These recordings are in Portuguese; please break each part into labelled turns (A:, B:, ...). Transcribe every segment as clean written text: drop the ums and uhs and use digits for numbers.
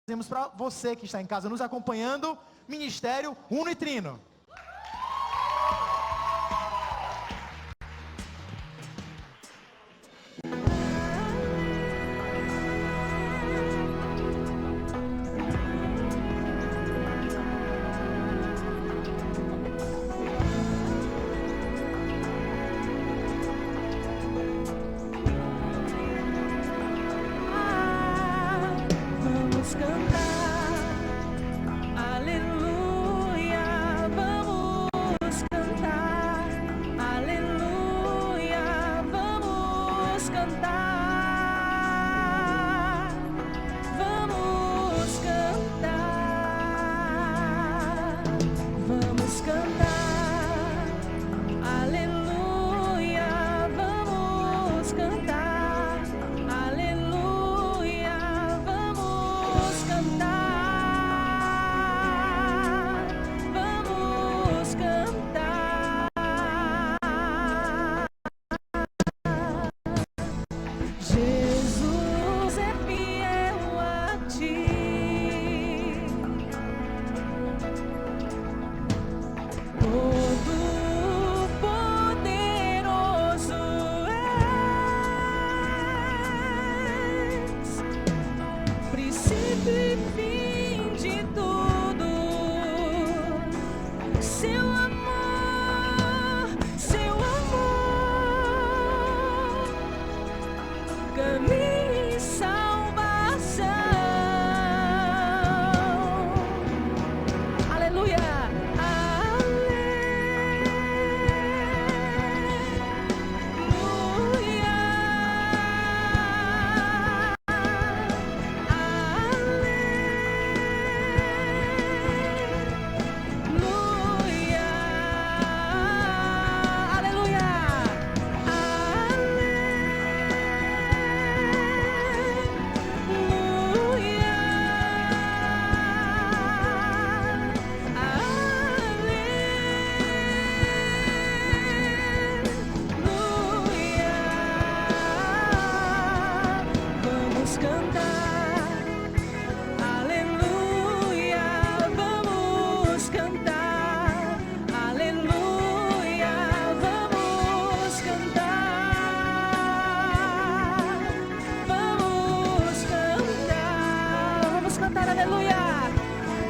A: Temos para você que está em casa nos acompanhando, Ministério Uno e Trino.
B: Vamos cantar, aleluia, vamos cantar, aleluia, vamos cantar, vamos cantar, vamos cantar, aleluia, vamos cantar, aleluia, vamos cantar, vamos cantar. Jesus é fiel a ti, todo poderoso és, princípio e fim de tudo, seu amor, caminho e salvação. Aleluia, vamos cantar, aleluia, vamos cantar, aleluia, vamos cantar, vamos cantar, vamos cantar, aleluia,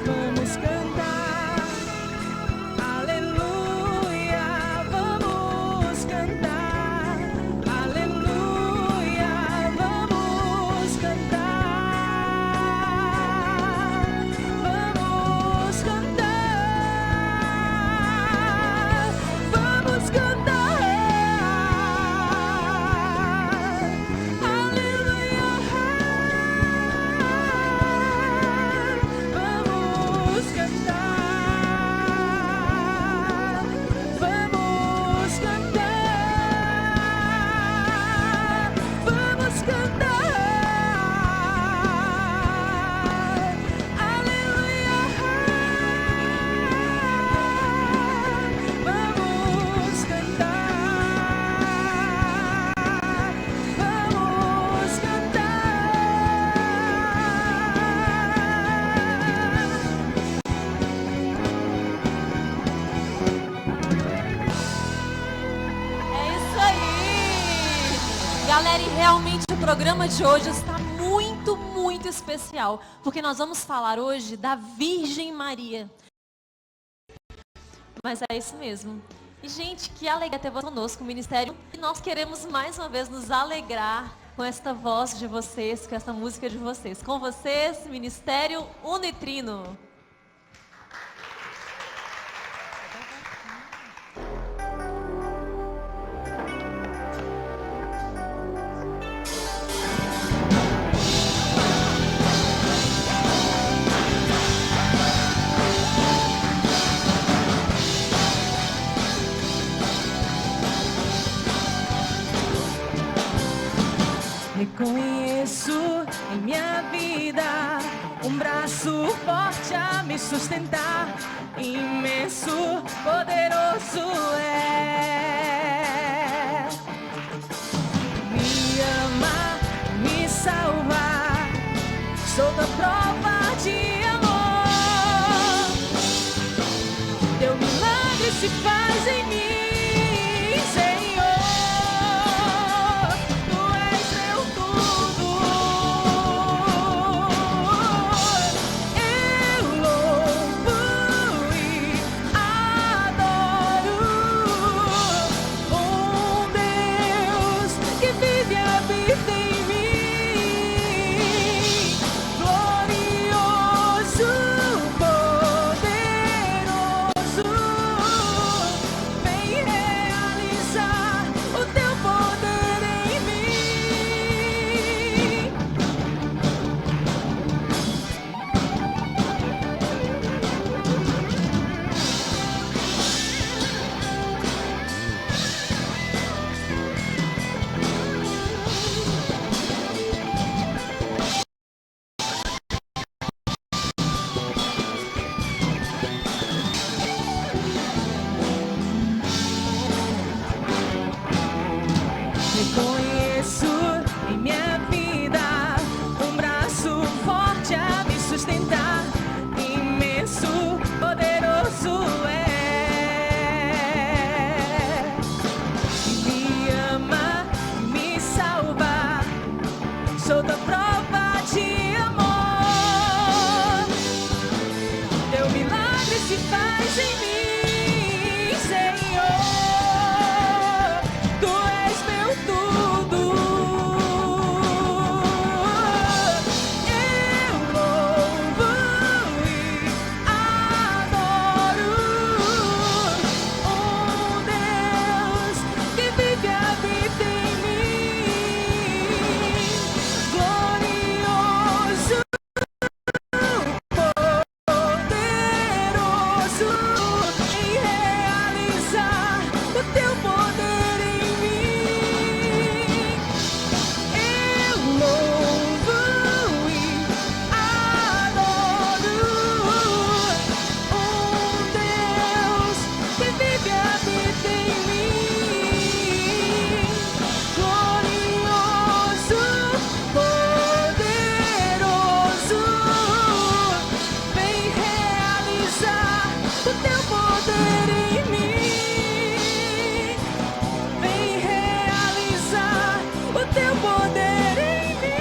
B: vamos cantar, aleluia, vamos cantar, aleluia, vamos cantar, vamos cantar, vamos cantar, aleluia, vamos cantar, vamos cantar, vamos cantar, aleluia, vamos cantar, vamos
C: É isso aí! Galera, e realmente o programa de hoje está muito, muito especial, porque nós vamos falar hoje da Virgem Maria. Mas é isso mesmo. E, gente, que alegria ter você conosco, o Ministério. E nós queremos mais uma vez nos alegrar com esta voz de vocês, com essa música de vocês. Com vocês, Ministério Uno e Trino.
B: Reconheço em minha vida um braço forte a me sustentar, imenso, poderoso é. Me ama, me salva, sou da prova sustentar. Imenso, poderoso me ama, me salva. Sou tua prova de amor. Teu milagre se faz em mim, Senhor. Tu és meu tudo. Eu louvo e adoro Deus que vive, habita em mim. Glorioso, poderoso em realizar o teu poder em mim. Eu louvo e adoro Deus que vive, habita em mim. Glorioso, poderoso, vem realizar o teu poder em mim. Vem realizar o teu poder em mim.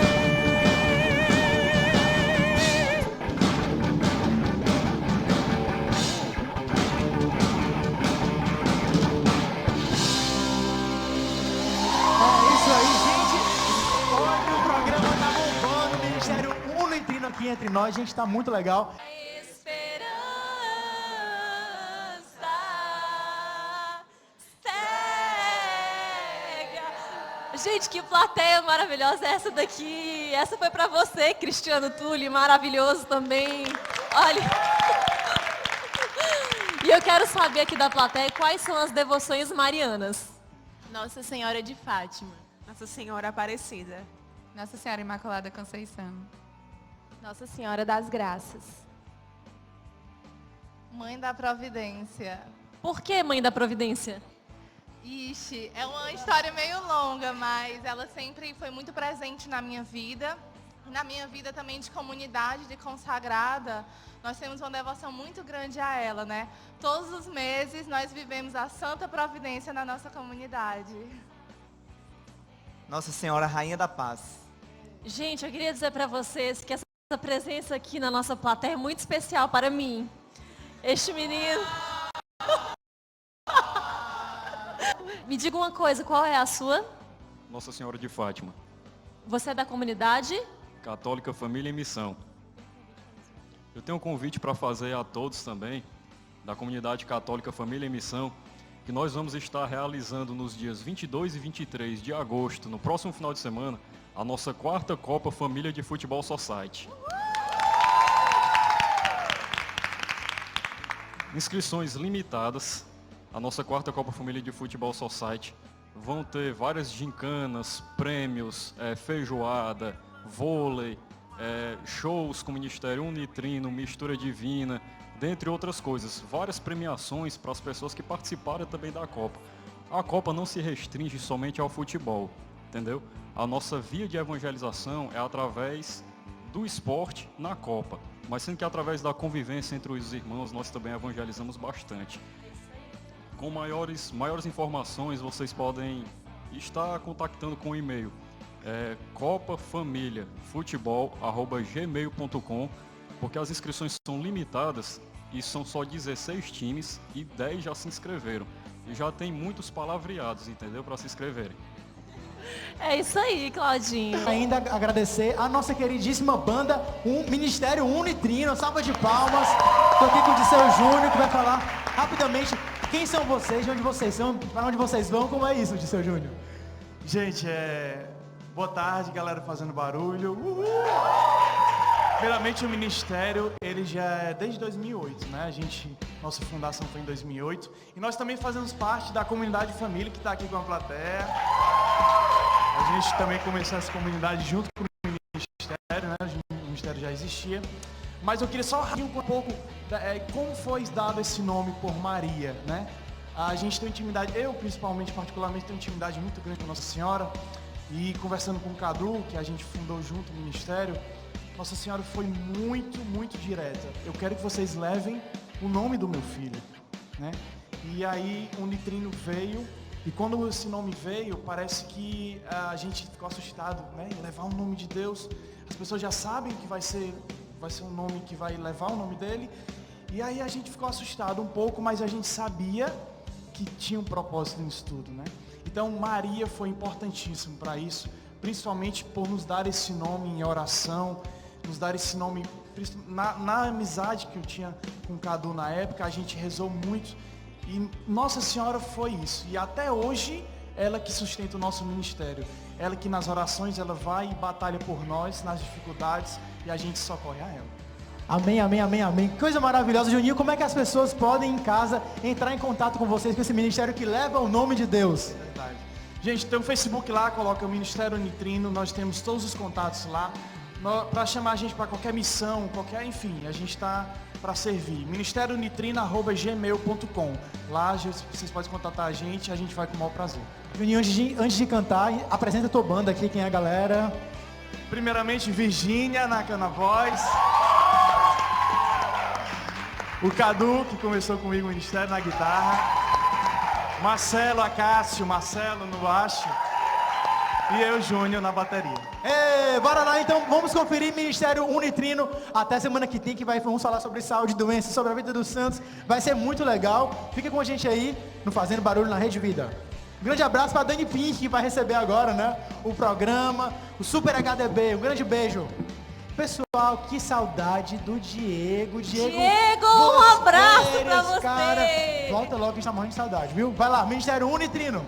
A: É isso aí, gente. Hoje o programa tá bombando. O Ministério Uno e Trino aqui entre nós. Gente, tá muito legal.
C: Esperança cega. Gente, que plateia maravilhosa é essa daqui. Essa foi pra você, Cristiano Tulli, maravilhoso também. Olha. E eu quero saber aqui da plateia quais são as devoções marianas.
D: Nossa Senhora de Fátima.
E: Nossa Senhora Aparecida.
F: Nossa Senhora Imaculada Conceição.
D: Nossa Senhora das Graças.
F: Mãe da Providência.
C: Por que Mãe da Providência?
F: Ixi, é uma história meio longa, mas ela sempre foi muito presente na minha vida. Na minha vida também de comunidade, de consagrada. Nós temos uma devoção muito grande a ela, né? Todos os meses nós vivemos a Santa Providência na nossa comunidade.
G: Nossa Senhora Rainha da Paz.
C: Gente, eu queria dizer pra vocês que essa presença aqui na nossa plateia é muito especial para mim. Este menino... Me diga uma coisa, qual é a sua?
H: Nossa Senhora de Fátima.
C: Você é da comunidade?
H: Católica Família em Missão. Eu tenho um convite para fazer a todos também, da comunidade Católica Família em Missão, que nós vamos estar realizando nos dias 22 e 23 de agosto, no próximo final de semana, a nossa 4ª Copa Família de Futebol Society. Inscrições limitadas. A nossa 4ª Copa Família de Futebol Society vão ter várias gincanas, prêmios, feijoada, vôlei, shows com o Ministério Uno e Trino, Mistura Divina, dentre outras coisas. Várias premiações para as pessoas que participaram também da Copa. A Copa não se restringe somente ao futebol, entendeu? A nossa via de evangelização é através do esporte na Copa, mas sendo que através da convivência entre os irmãos nós também evangelizamos bastante. Com maiores informações vocês podem estar contactando com o e-mail copafamiliafutebol@gmail.com, porque as inscrições são limitadas e são só 16 times e 10 já se inscreveram. E já tem muitos palavreados, entendeu? Para se inscreverem.
C: É isso aí, Claudinho.
A: Ainda agradecer a nossa queridíssima banda, o Ministério Uno e Trino. Salva de palmas. Estou aqui com o Disseu Júnior, que vai falar rapidamente quem são vocês, de onde vocês são, para onde vocês vão, como é isso, Disseu Júnior?
I: Gente, boa tarde, galera fazendo barulho. Uhul! Primeiramente, o Ministério, ele já é desde 2008, né? Nossa fundação foi em 2008. E nós também fazemos parte da comunidade de família que está aqui com a plateia. A gente também começou essa comunidade junto com o Ministério, né? O Ministério já existia. Mas eu queria só um pouco como foi dado esse nome por Maria, né? A gente tem intimidade, eu principalmente, particularmente, tenho intimidade muito grande com Nossa Senhora. E conversando com o Cadu, que a gente fundou junto o Ministério, Nossa Senhora foi muito, muito direta. Eu quero que vocês levem o nome do meu filho, né? E aí o Nitrino veio, e quando esse nome veio, parece que a gente ficou assustado, né? Em levar o nome de Deus. As pessoas já sabem que vai ser um nome que vai levar o nome dele. E aí a gente ficou assustado um pouco, mas a gente sabia que tinha um propósito nisso tudo, né? Então Maria foi importantíssimo para isso, principalmente por nos dar esse nome em oração, nos dar esse nome na amizade que eu tinha com o Cadu na época. A gente rezou muito e Nossa Senhora foi isso. E até hoje ela que sustenta o nosso ministério, ela que nas orações ela vai e batalha por nós nas dificuldades e a gente socorre a ela.
A: Amém, amém, amém, amém. Que coisa maravilhosa, Juninho. Como é que as pessoas podem em casa entrar em contato com vocês, com esse ministério que leva o nome de Deus?
I: Verdade. Gente, tem o Facebook lá, coloca o Ministério Nitrino, nós temos todos os contatos lá. Para chamar a gente para qualquer missão, enfim, a gente está para servir. ministerionitrino@gmail.com. Lá vocês podem contatar a gente vai com o maior prazer.
A: Juninho, antes de cantar, apresenta a tua banda aqui, quem é a galera?
I: Primeiramente, Virgínia na Cana Voz. O Cadu, que começou comigo o ministério na guitarra. Marcelo Acácio, Marcelo no baixo. E eu, Júnior, na bateria.
A: Bora lá então, vamos conferir Ministério Unitrino. Até semana que tem, vamos falar sobre saúde, doença, sobre a vida dos santos. Vai ser muito legal. Fica com a gente aí no Fazendo Barulho na Rede Vida. Um grande abraço para Dani Pink, que vai receber agora, né, o programa, o Super HDB. Um grande beijo. Pessoal, que saudade do Diego. Diego,
C: um abraço pra você.
A: Cara, volta logo que a gente tá morrendo de saudade, viu? Vai lá, Ministério Unitrino.